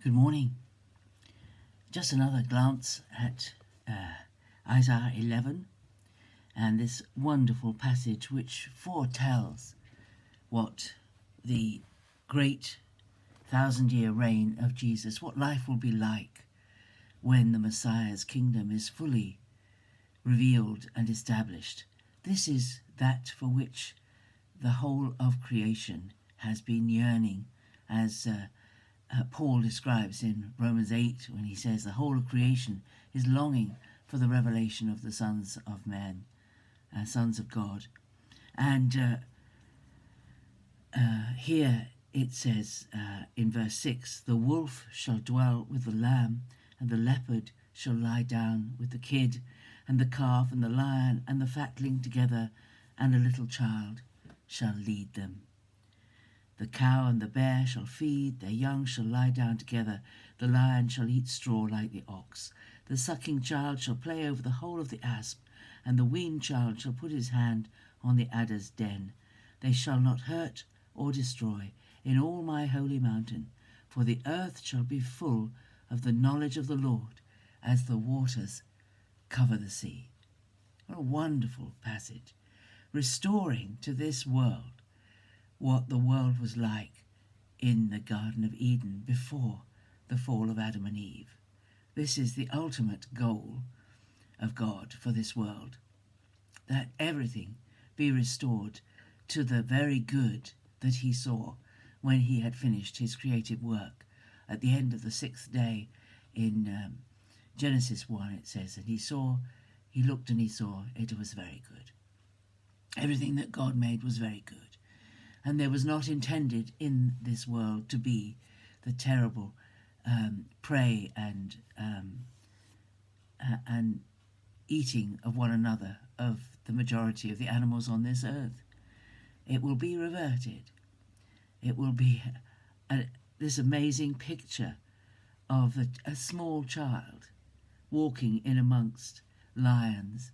Good morning. Just another glance at Isaiah 11 and this wonderful passage which foretells what the great 1,000-year reign of Jesus, what life will be like when the Messiah's kingdom is fully revealed and established. This is that for which the whole of creation has been yearning, as Paul describes in Romans 8 when he says the whole of creation is longing for the revelation of the sons of men, sons of God. And here it says in verse 6, the wolf shall dwell with the lamb, and the leopard shall lie down with the kid, and the calf and the lion and the fatling together, and a little child shall lead them. The cow and the bear shall feed, their young shall lie down together. The lion shall eat straw like the ox. The sucking child shall play over the hole of the asp, and the weaned child shall put his hand on the adder's den. They shall not hurt or destroy in all my holy mountain, for the earth shall be full of the knowledge of the Lord, as the waters cover the sea. What a wonderful passage, restoring to this world what the world was like in the Garden of Eden before the fall of Adam and Eve. This is the ultimate goal of God for this world, that everything be restored to the very good that he saw when he had finished his creative work. At the end of the sixth day in Genesis 1 it says, and he looked and he saw it was very good. Everything that God made was very good. And there was not intended in this world to be the terrible prey and eating of one another of the majority of the animals on this earth. It will be reverted. It will be this amazing picture of a small child walking in amongst lions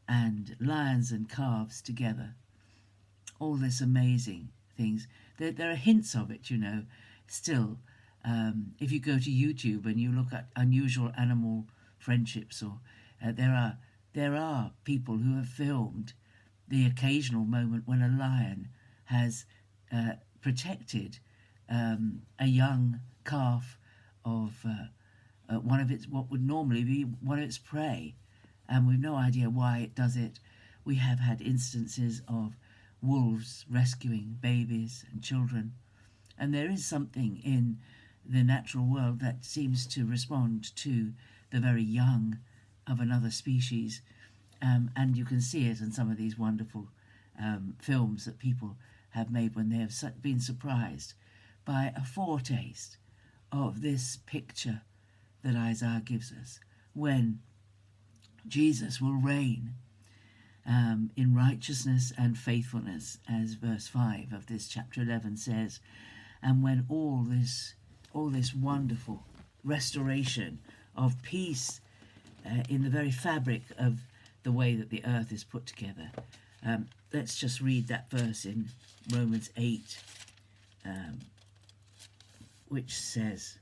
and calves together. All this amazing things. There are hints of it, still. If you go to YouTube and you look at unusual animal friendships, or there are people who have filmed the occasional moment when a lion has protected a young calf of one of its, what would normally be one of its prey, and we've no idea why it does it. We have had instances of wolves rescuing babies and children, and there is something in the natural world that seems to respond to the very young of another species, and you can see it in some of these wonderful films that people have made when they have been surprised by a foretaste of this picture that Isaiah gives us, when Jesus will reign in righteousness and faithfulness, as verse 5 of this chapter 11 says, and when all this wonderful restoration of peace in the very fabric of the way that the earth is put together. Let's just read that verse in Romans 8, which says,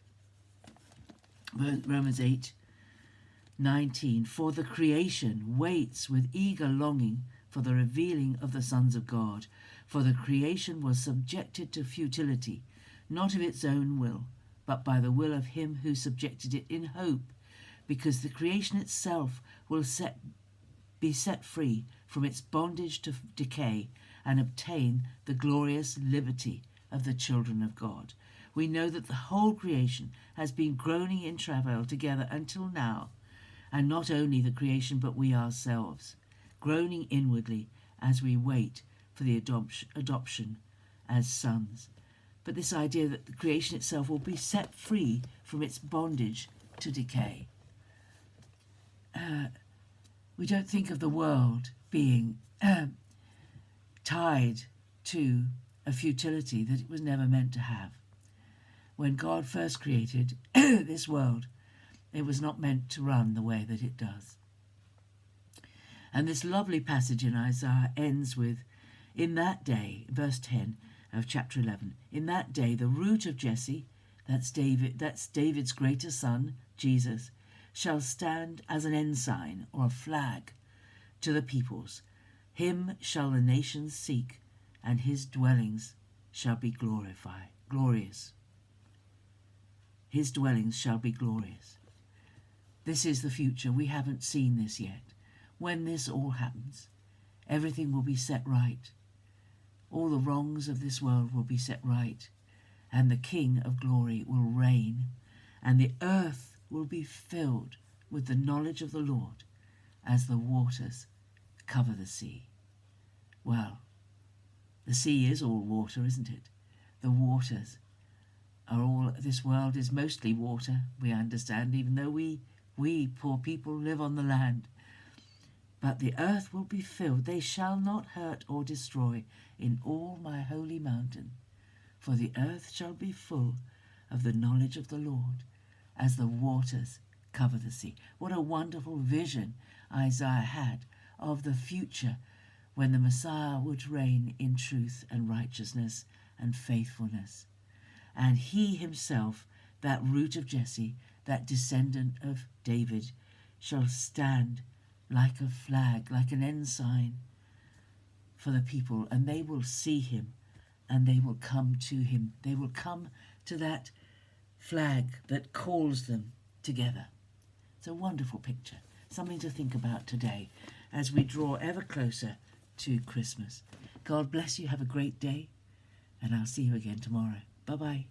Romans 8:19, for the creation waits with eager longing for the revealing of the sons of God. For the creation was subjected to futility, not of its own will, but by the will of him who subjected it, in hope, because the creation itself will be set free from its bondage to decay and obtain the glorious liberty of the children of God. We know that the whole creation has been groaning in travail together until now, and not only the creation but we ourselves, groaning inwardly as we wait for the adoption as sons. But this idea that the creation itself will be set free from its bondage to decay. We don't think of the world being tied to a futility that it was never meant to have. When God first created this world, it was not meant to run the way that it does. And this lovely passage in Isaiah ends with, in that day, verse 10 of chapter 11, in that day the root of Jesse that's David's greatest son, Jesus, shall stand as an ensign or a flag to the peoples. Him shall the nations seek, and his dwellings shall be glorious. His dwellings shall be glorious. This is the future. We haven't seen this yet. When this all happens, everything will be set right. All the wrongs of this world will be set right, and the King of glory will reign, and the earth will be filled with the knowledge of the Lord as the waters cover the sea. Well, the sea is all water, isn't it? The waters are all, this world is mostly water, we understand, even though we poor people live on the land. But the earth will be filled. They shall not hurt or destroy in all my holy mountain, for the earth shall be full of the knowledge of the Lord as the waters cover the sea. What a wonderful vision Isaiah had of the future when the Messiah would reign in truth and righteousness and faithfulness. And he himself, that root of Jesse, that descendant of David, shall stand like a flag, like an ensign for the people, and they will see him and they will come to him. They will come to that flag that calls them together. It's a wonderful picture, something to think about today as we draw ever closer to Christmas. God bless you. Have a great day, and I'll see you again tomorrow. Bye-bye.